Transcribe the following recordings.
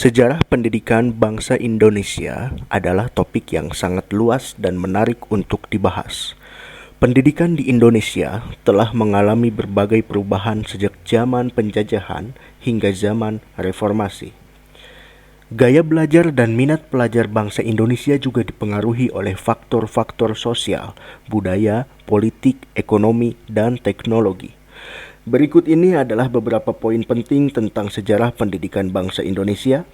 Sejarah pendidikan bangsa Indonesia adalah topik yang sangat luas dan menarik untuk dibahas. Pendidikan di Indonesia telah mengalami berbagai perubahan sejak zaman penjajahan hingga zaman reformasi. Gaya belajar dan minat pelajar bangsa Indonesia juga dipengaruhi oleh faktor-faktor sosial, budaya, politik, ekonomi, dan teknologi. Berikut ini adalah beberapa poin penting tentang sejarah pendidikan bangsa Indonesia,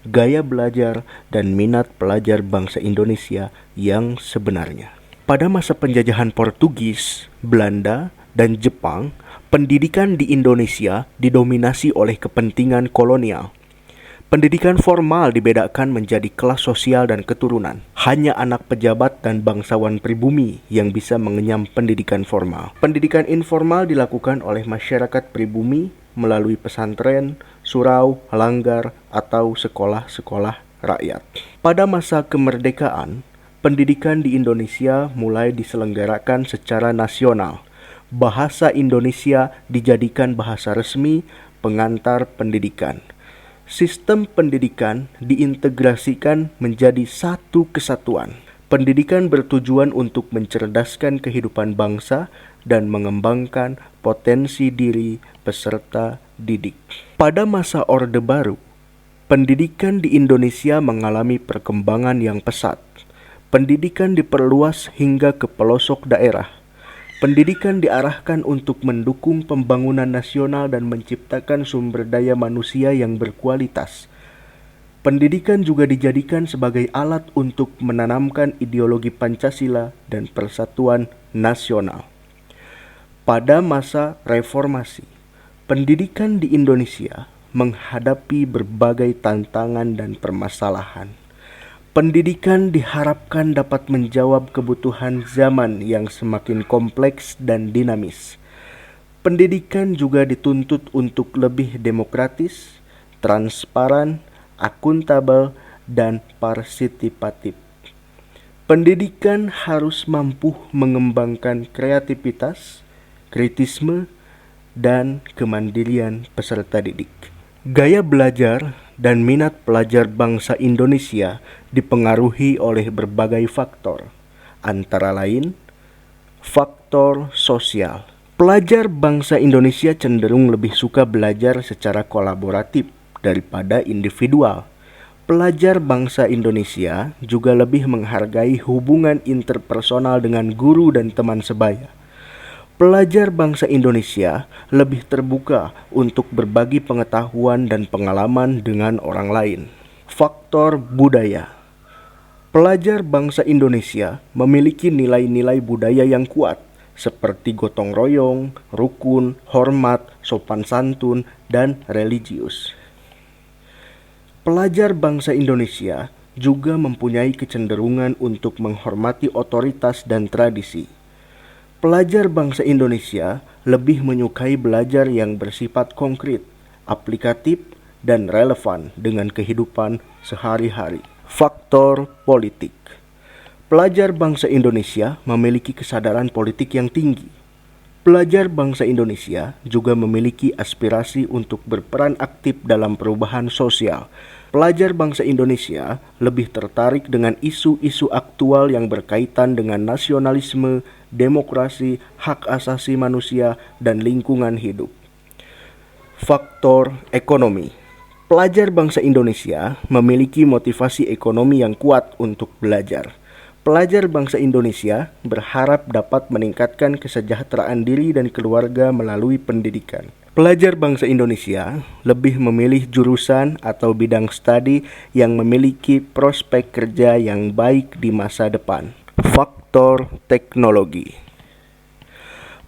gaya belajar, dan minat pelajar bangsa Indonesia yang sebenarnya. Pada masa penjajahan Portugis, Belanda, dan Jepang, pendidikan di Indonesia didominasi oleh kepentingan kolonial. Pendidikan formal dibedakan menjadi kelas sosial dan keturunan. Hanya anak pejabat dan bangsawan pribumi yang bisa mengenyam pendidikan formal. Pendidikan informal dilakukan oleh masyarakat pribumi melalui pesantren, surau, langgar, atau sekolah-sekolah rakyat. Pada masa kemerdekaan, pendidikan di Indonesia mulai diselenggarakan secara nasional. Bahasa Indonesia dijadikan bahasa resmi pengantar pendidikan. Sistem pendidikan diintegrasikan menjadi satu kesatuan. Pendidikan bertujuan untuk mencerdaskan kehidupan bangsa dan mengembangkan potensi diri peserta didik. Pada masa Orde Baru, pendidikan di Indonesia mengalami perkembangan yang pesat. Pendidikan diperluas hingga ke pelosok daerah. Pendidikan diarahkan untuk mendukung pembangunan nasional dan menciptakan sumber daya manusia yang berkualitas. Pendidikan juga dijadikan sebagai alat untuk menanamkan ideologi Pancasila dan persatuan nasional. Pada masa reformasi, pendidikan di Indonesia menghadapi berbagai tantangan dan permasalahan. Pendidikan diharapkan dapat menjawab kebutuhan zaman yang semakin kompleks dan dinamis. Pendidikan juga dituntut untuk lebih demokratis, transparan, akuntabel, dan partisipatif. Pendidikan harus mampu mengembangkan kreativitas, kritisme, dan kemandirian peserta didik. Gaya belajar dan minat pelajar bangsa Indonesia dipengaruhi oleh berbagai faktor, antara lain faktor sosial. Pelajar bangsa Indonesia cenderung lebih suka belajar secara kolaboratif daripada individual. Pelajar bangsa Indonesia juga lebih menghargai hubungan interpersonal dengan guru dan teman sebaya. Pelajar bangsa Indonesia lebih terbuka untuk berbagi pengetahuan dan pengalaman dengan orang lain. Faktor budaya. Pelajar bangsa Indonesia memiliki nilai-nilai budaya yang kuat, seperti gotong royong, rukun, hormat, sopan santun, dan religius. Pelajar bangsa Indonesia juga mempunyai kecenderungan untuk menghormati otoritas dan tradisi. Pelajar bangsa Indonesia lebih menyukai belajar yang bersifat konkret, aplikatif, dan relevan dengan kehidupan sehari-hari. Faktor politik. Pelajar bangsa Indonesia memiliki kesadaran politik yang tinggi. Pelajar bangsa Indonesia juga memiliki aspirasi untuk berperan aktif dalam perubahan sosial. Pelajar bangsa Indonesia lebih tertarik dengan isu-isu aktual yang berkaitan dengan nasionalisme, demokrasi, hak asasi manusia, dan lingkungan hidup. Faktor ekonomi. Pelajar bangsa Indonesia memiliki motivasi ekonomi yang kuat untuk belajar. Pelajar bangsa Indonesia berharap dapat meningkatkan kesejahteraan diri dan keluarga melalui pendidikan. Pelajar bangsa Indonesia lebih memilih jurusan atau bidang studi yang memiliki prospek kerja yang baik di masa depan. Faktor teknologi.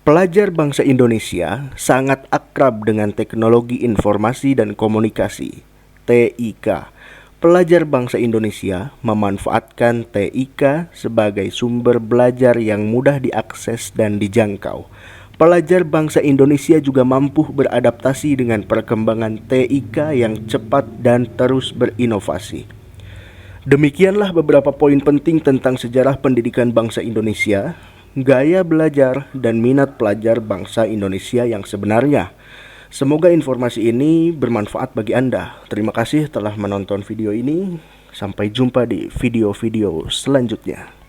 Pelajar bangsa Indonesia sangat akrab dengan teknologi informasi dan komunikasi, TIK. Pelajar bangsa Indonesia memanfaatkan TIK sebagai sumber belajar yang mudah diakses dan dijangkau. Pelajar bangsa Indonesia juga mampu beradaptasi dengan perkembangan TIK yang cepat dan terus berinovasi. Demikianlah beberapa poin penting tentang sejarah pendidikan bangsa Indonesia, gaya belajar, dan minat pelajar bangsa Indonesia yang sebenarnya. Semoga informasi ini bermanfaat bagi Anda. Terima kasih telah menonton video ini. Sampai jumpa di video-video selanjutnya.